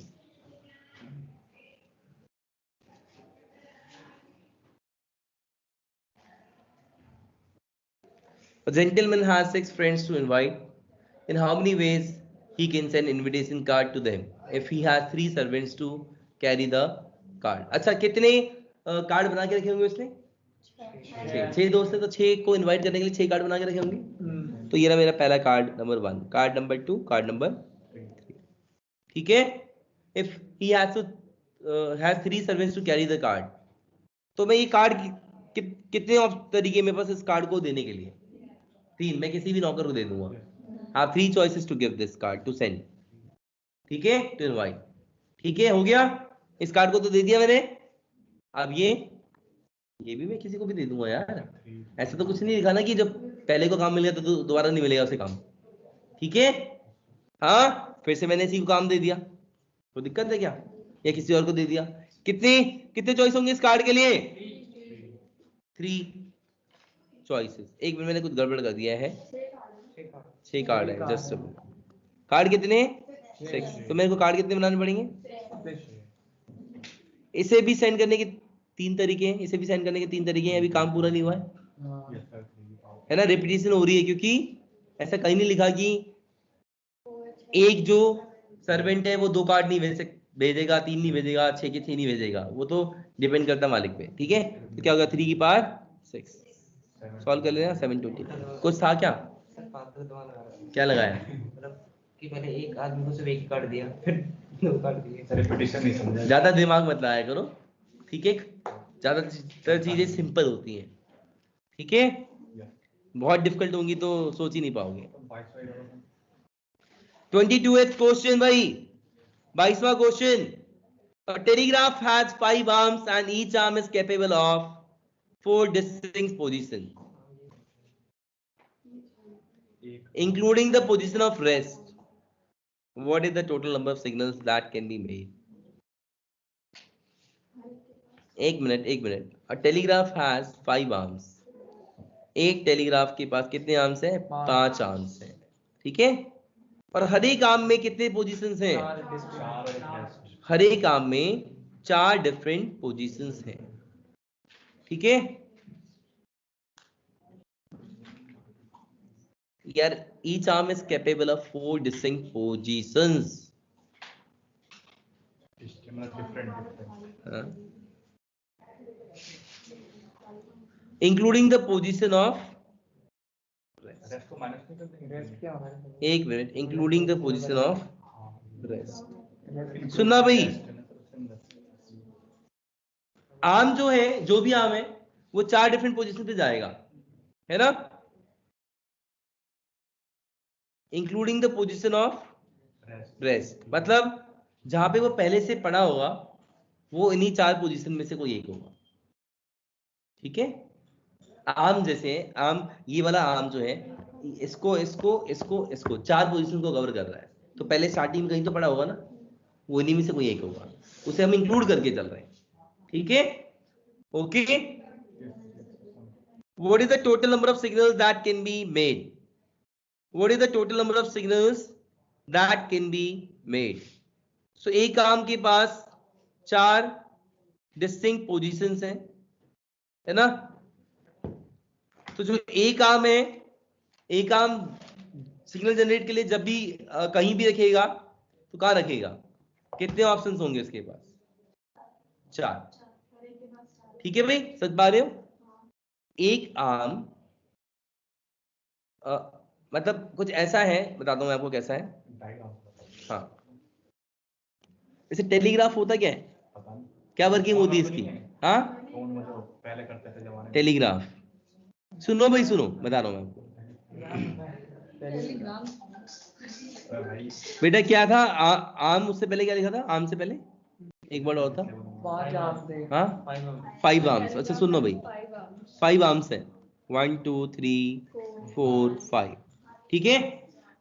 A gentleman has 6 friends to invite. In how many ways he can send invitation card to them if he has 3 servants to carry the card? अच्छा, कितने कार्ड बना के रखे होंगे उसने? 6 दोस्त है तो 6 को इनवाइट करने के लिए 6 कार्ड बना के रखे होंगे. तो ये रहा मेरा पहला card number 1, card number 2, card number 3. ठीक है. If he has 3 servants to carry the card, तो मैं ये कार्ड कितने तरीके मेरे पास इस कार्ड को देने के लिए? 3. मैं किसी भी नौकर को दे दूंगा. आप 3 choices to give this card to send. ठीक है, to invite. ठीक है, हो गया. इस कार्ड को तो दे दिया मैंने. अब ये भी मैं किसी को भी दे दूंगा यार. ऐसा तो कुछ नहीं लिखा ना कि जब पहले को काम मिल गया तो दोबारा नहीं मिलेगा उसे काम. ठीक है. हाँ, फिर से मैंने इसी को काम दे दिया, तो दिक्कत है क्या? या किसी और को दे दिया. कितने चॉइस होंगे इस कार्ड के लिए? 3 choices. एक मिनट, मैंने कुछ गड़बड़ कर दिया है. 6 कार्ड है. जस्ट कार्ड कितने? 6. तो मेरे को कार्ड कितने बनाने पड़ेंगे? इसे भी सेंड करने के 3 तरीके हैं. इसे भी सेंड करने के 3 तरीके हैं. अभी काम पूरा नहीं हुआ है ना. रिपीटेशन हो रही है क्योंकि ऐसा कहीं नहीं लिखा कि एक जो सर्वेंट है वो 2 कार्ड नहीं भेजेगा, 3 नहीं भेजेगा, 6 के 6 नहीं भेजेगा. वो तो डिपेंड करता है मालिक पे. ठीक है. तो क्या होगा? 3 की पावर 6. सॉल्व कर लेना. 720. कुछ था क्या? क्या लगाया? मतलब कि पहले एक आदमी को सिर्फ एक कार्ड दिया, फिर 2 कार्ड दिए. रिपीटेशन नहीं समझा. ज्यादा दिमाग मत लगाया करो. ठीक है, ज्यादा चीजें सिंपल होती हैं. ठीक है, बहुत डिफिकल्ट होंगी तो सोच ही नहीं पाओगे. 22th क्वेश्चन भाई, 22वां question. A telegraph has 5 arms and each arm is capable of 4 distinct positions, including the position of rest. What is the total number of signals that can be made? एक minute. A telegraph has 5 arms. एक टेलीग्राफ के पास कितने आर्म्स हैं? 5 आर्म्स हैं. ठीक है. और हर एक आर्म में कितने पोजीशंस हैं? हर एक आर्म में 4 डिफरेंट पोजीशंस हैं. ठीक है यार. each arm is capable of 4 distinct positions. Including the position of rest को माइनस नहीं कर देंगे. रेस्ट क्या होगा? एक minute, including the position of rest. सुनना भाई, आर्म जो है, जो भी आर्म है वो 4 डिफरेंट पोजीशन पे जाएगा, है ना. Including the position of rest, मतलब जहां पे वो पहले से पड़ा होगा वो इन्हीं 4 पोजीशन में से कोई एक होगा. ठीक है, आर्म जैसे आर्म, ये वाला आर्म जो है इसको इसको इसको इसको 4 पोजीशन को कवर कर रहा है, तो पहले स्टार्टिंग में कहीं तो पड़ा होगा ना, वो इन्हीं में से कोई एक होगा, उसे हम इंक्लूड करके चल रहे हैं। ठीक है, okay. What is the total number of signals that can be made? What is the total number of signals that can be made? So एक आर्म के पास 4 डिस्टिंक्ट पोजीशंस हैं, है ना। तो जो एक आर्म है, एक आर्म सिग्नल जनरेट के लिए जब भी कहीं भी रखेगा तो कहां रखेगा, कितने ऑप्शंस होंगे उसके पास, 4। ठीक है भाई, सच बता रहे हो। एक आर्म मतलब कुछ ऐसा है, बताता हूं मैं आपको कैसा है। हाँ, जैसे टेलीग्राफ होता क्या है, क्या वर्किंग होती है इसकी। हाँ, पहले करते थे जमाने में टेलीग्राफ, सुनो भाई सुनो, बता रहा हूं मैं आपको। टेलीग्राम बेटा क्या था, आर्म, उससे पहले क्या लिखा था, आर्म से पहले एक वर्ड और था। 5 आर्म्स थे। हाँ, 5 आर्म्स। अच्छा सुनो भाई, 5 आर्म्स है, 1 2 3 4 5। ठीक है,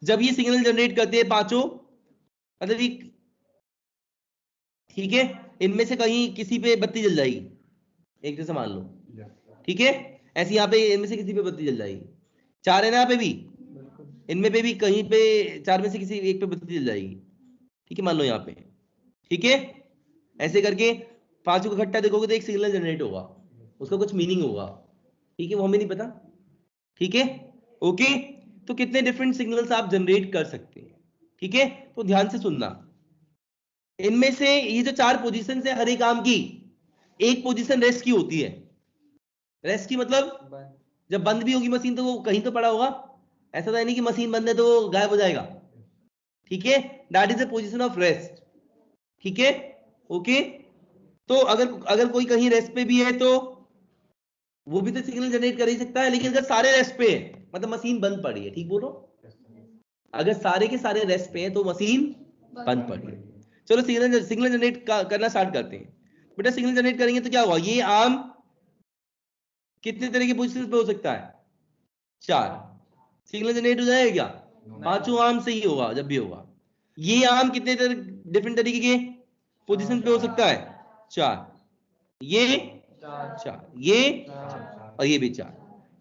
जब ये सिग्नल जनरेट करते हैं पांचों, मतलब ये, ठीक है, इनमें से कहीं किसी पे बत्ती जल जाएगी, एक जैसे मान लो, ठीक है, ऐसे यहाँ पे इनमें से किसी पे बत्ती जल जाएगी, 4 है ना यहाँ पे भी, इनमें पे भी कहीं पे 4 में से किसी एक पे बत्ती जल जाएगी, ठीक है, मान लो यहाँ पे। ठीक है, ऐसे करके पांचों को इकट्ठा देखोगे तो एक सिग्नल जनरेट होगा, उसका कुछ मीनिंग होगा, ठीक है, वो हमें नहीं पता। ठीक है, ओके। तो कितने डिफरेंट सिग्नल्स आप जनरेट कर सकते हैं, ठीक है, तो ध्यान से सुनना। इनमें से ये जो 4 पोजीशन है हर एक आर्म की, एक पोजीशन रेस्ट की होती है। रेस्ट की मतलब जब बंद भी होगी मशीन तो वो कहीं तो पड़ा होगा, ऐसा तो नहीं कि मशीन बंद है तो वो गायब हो जाएगा। ठीक है, that is the position of rest. ठीक है, ओके। तो अगर कोई कहीं रेस्ट पे भी है तो वो भी तो सिग्नल जनरेट कर ही सकता है, लेकिन अगर सारे रेस्ट पे है मतलब मशीन बंद पड़ी है, ठीक बोलो, अगर सारे के सारे रेस्ट पे है तो मशीन बंद पड़ी है। चलो सिग्नल जनरेट करना स्टार्ट करते हैं। बेटा सिग्नल जनरेट करेंगे तो क्या हुआ, ये आर्म कितने तरह की पोजीशन पे हो सकता है, 4। सिग्नल जनरेट हो जाएगा क्या, पांचों आर्म से ही होगा जब भी होगा। ये आर्म कितने डिफरेंट तरीके के पोजीशन पे हो सकता है, 4, ये 4, ये और ये भी 4,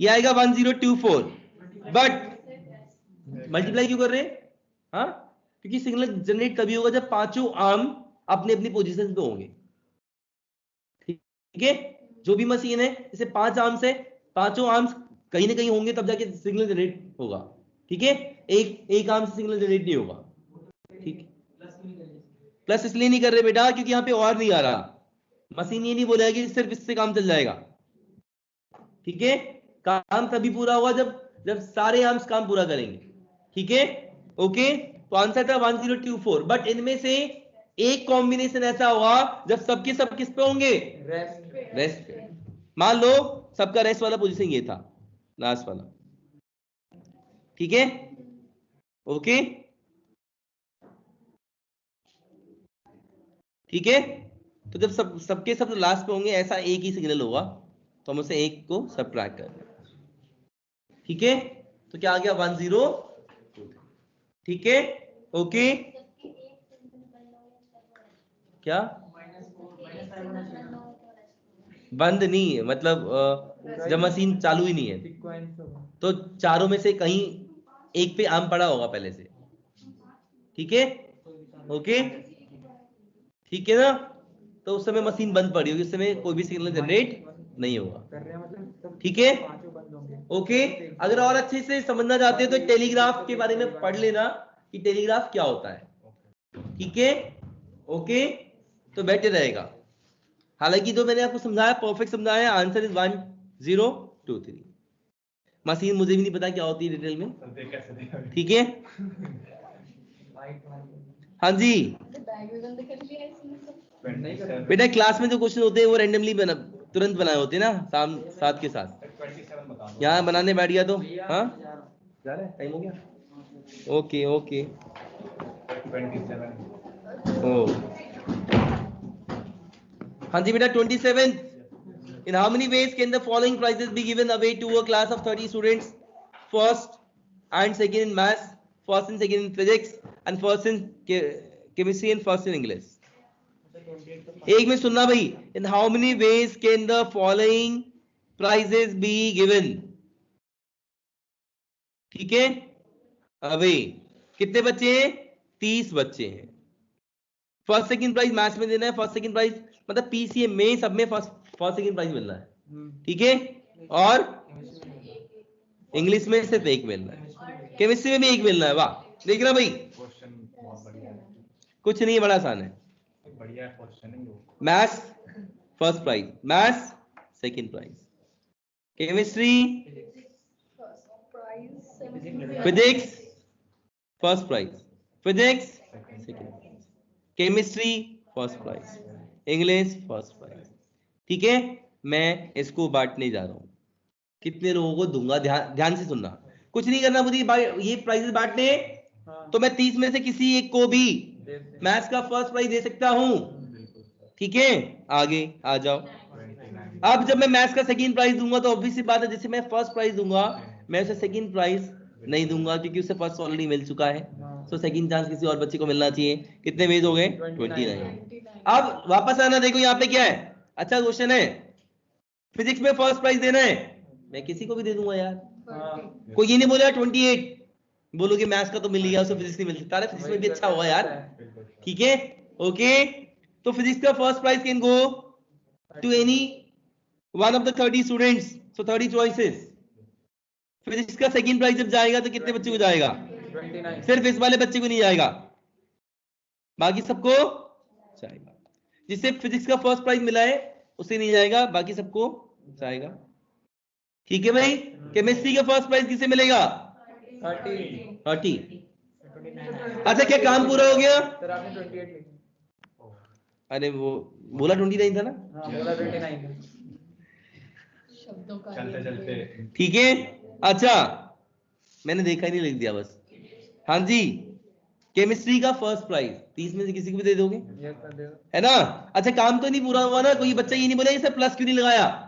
ये आएगा 1024। बट मल्टीप्लाई क्यों कर रहे हैं, हाँ, क्योंकि सिग्नल जनरेट तभी होगा जब पांचों आर्म अपनी अपनी पोजीशन पे होंगे। ठीक है, जो भी मशीन है जैसे 5 आर्म्स है, पांचों आर्म्स कहीं ना कहीं होंगे तब जाके सिग्नल जनरेट होगा। ठीक है, एक आर्म से सिग्नल जनरेट नहीं होगा। ठीक, प्लस इसलिए नहीं कर रहे बेटा क्योंकि यहाँ पे और नहीं आ रहा, मशीन ये नहीं बोलेगा कि सिर्फ इससे काम चल जाएगा। ठीक है, काम तभी पूरा होगा जब सारे आर्म्स काम पूरा करेंगे। ठीक है, ओके। तो आंसर था 1024, बट इनमें से एक कॉम्बिनेशन ऐसा होगा जब सबके सब किस पे होंगे, रेस्ट पे। मान लो सबका रेस्ट वाला पोजीशन ये था, लास्ट वाला। ठीक है, ओके, ठीक है। तो जब सबके सब लास्ट पे होंगे ऐसा एक ही सिग्नल होगा, तो हम उसे एक को सबट्रैक्ट कर दें। ठीक है, तो क्या आ गया 10। ठीक है, ओके। क्या बंद नहीं है, मतलब जब मशीन चालू ही नहीं है तो चारों में से कहीं एक पे आर्म पड़ा होगा पहले से। ठीक है, ओके, ठीक है ना। तो उस समय मशीन बंद पड़ी होगी, उस समय कोई भी सिग्नल जनरेट नहीं होगा। ठीक है, ओके। अगर और अच्छे से समझना चाहते हैं तो टेलीग्राफ के बारे में पढ़ लेना कि टेलीग्राफ क्या होता है। ठीक है, ओके, तो बेटर रहेगा। हालांकि जो मैंने आपको समझाया परफेक्ट समझाया, आंसर इज 1023। मशीन मुझे भी नहीं पता क्या होती है डिटेल में। ठीक है, हाँ जी बेटा, क्लास में जो क्वेश्चन होते हैं वो रैंडमली तुरंत बनाए होते हैं ना, साथ के साथ। यहाँ बनाने बैठ गया तो हाँ, जा रहा है, टाइम हो गया। ओके ओके, ओ हाँ जी बेटा 27। In how many ways can the following prizes be given away to a class of 30 students? First and second in maths, first and second in physics, and first in chemistry and first in English. एक में सुनना भाई. In how many ways can the following prizes be given? ठीक है. अभी कितने बच्चे हैं? 30 बच्चे हैं. फर्स्ट सेकंड प्राइज मैथ्स में देना है. फर्स्ट सेकंड प्राइज मतलब पीसीएम में सब में फर्स्ट सेकंड प्राइज मिलना है. ठीक है. और इंग्लिश में सिर्फ एक मिलना है. केमिस्ट्री में भी एक मिलना है. वाह, देख रहा भाई, क्वेश्चन बहुत बढ़िया है, कुछ नहीं, बड़ा आसान है. बढ़िया क्वेश्चन है वो. Maths first prize, maths second prize, chemistry, physics first prize, physics second prize, chemistry first prize, English first prize. ठीक है. मैं इसको बांटने जा रहा हूं. कितने लोगों को दूंगा? ध्यान से सुनना. कुछ नहीं करना मुझे, ये प्राइजेस बांटने. तो मैं 30 में से किसी एक को भी मैथ्स का फर्स्ट प्राइज दे सकता हूं. ठीक है. आगे आ जाओ. अब जब मैं मैथ्स का सेकंड प्राइज दूंगा तो ऑब्वियस सी बात है, जैसे मैं फर्स्ट प्राइज दूंगा मैं उसे सेकंड प्राइज नहीं दूंगा क्योंकि उसे फर्स्ट ऑलरेडी मिल चुका है. तो सेकंड चांस किसी और बच्चे को मिलना चाहिए. कितने वेज हो गए? 29. अब वापस आना. देखो यहाँ पे क्या है. अच्छा क्वेश्चन है. फिजिक्स में फर्स्ट प्राइज देना है, मैं किसी को भी दे दूंगा यार. कोई ये नहीं बोला 28 बोलोगे मैथ्स का तो मिल गया, उसे फिजिक्स नहीं मिल सकता. अरे फिजिक्स में भी अच्छा हुआ यार. ठीक है. ओके. तो फिजिक्स का first prize can go to any one of the 30 students. So 30 choices. Physics का सेकंड प्राइज जब जाएगा तो कितने बच्चे को जाएगा? 29. सिर्फ इस वाले बच्चे को नहीं जाएगा, बाकी सबको जाएगा. जिससे फिजिक्स का फर्स्ट प्राइज मिला है उसे नहीं जाएगा, बाकी सबको जाएगा. ठीक है भाई. केमिस्ट्री का फर्स्ट प्राइज किसे मिलेगा? 30. अच्छा क्या काम पूरा हो गया? सर आपने 28 लिखा. अरे वो बोला 29 था ना. हाँ बोला 29. शब्दों का चलते चलते ठीक है. अच्छा मैंने देखा ही नहीं, लिख दिया बस. हाँ जी. केमिस्ट्री का फर्स्ट प्राइज 30 में से किसी को भी दे दोगे, ये कर दो. है ना. अच्छा काम तो नहीं पूरा हुआ ना. कोई बच्चा ये नहीं बोला इसे प्लस क्यों नहीं लगाया.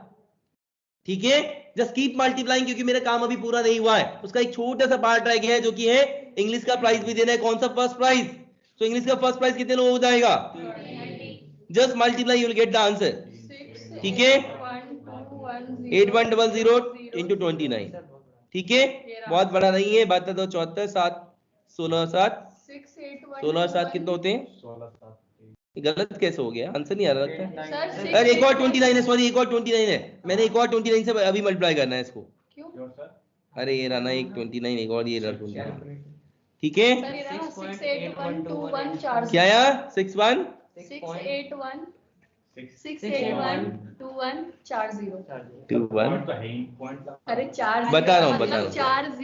ठीक है. जस्ट कीप मल्टीप्लाइंग क्योंकि मेरा काम अभी पूरा नहीं हुआ है. उसका एक छोटा सा पार्ट रह गया है जो कि है इंग्लिश का प्राइज भी देना है. कौन सा? First prize. तो इंग्लिश का फर्स्ट प्राइज कितने लोगों को जाएगा? Just multiply you will get the answer. ठीक है. 8100 इंटू 29. ठीक है. बहुत बड़ा नहीं है. बता दो 74 7 16 7 16 7 कितने होते हैं? 16 गलत कैसे हो गया? आंसर नहीं आ रहा लगता है. सर अरे एक और 29 है. सॉरी एक और 29 है. मैंने एक और 29 से अभी मल्टीप्लाई करना है इसको. क्यों सर? अरे ये रहा एक 29 एक और ये रहा 29. ठीक है. सर ये रहा 68121 क्या यार 61 681 6 68121 40. 21 पॉइंट तो है ही. पॉइंट अरे 4 बता रहा हूँ, बता रहा हूँ. 40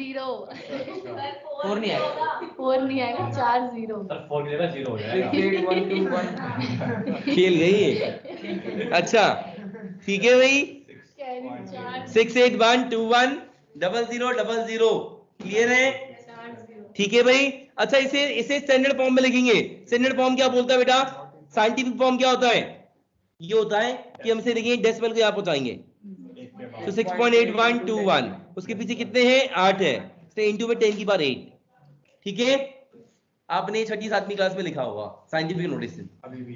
4 नहीं आएगा. 4 नहीं आएगा 40. सर 4 की जगह 0 हो जाएगा. 68121. खेल गई. अच्छा ठीक है भाई. 68121 0000 क्लियर है. ठीक है भाई. अच्छा इसे स्टैंडर्ड फॉर्म में लिखेंगे. स्टैंडर्ड फॉर्म क्या बोलता है बेटा? साइंटिफिक फॉर्म क्या होता है? ये होता है कि हम इसे लिखेंगे डेसिमल को यहाँ पहुंचाएंगे. तो 6.8121 उसके पीछे कितने हैं? 8 है. इंटू में 10 की पावर 8. ठीक है. आपने 6ठी 7वीं क्लास में लिखा होगा साइंटिफिक नोटेशन अभी भी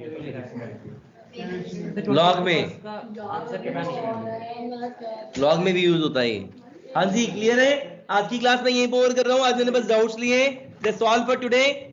लॉग में. आंसर कितना नहीं. लॉग में भी यूज होता है. हाँ जी क्लियर है. आज की क्लास में यही बोर कर रहा हूँ. आज मैंने बस डाउट्स लिए. That's all for today.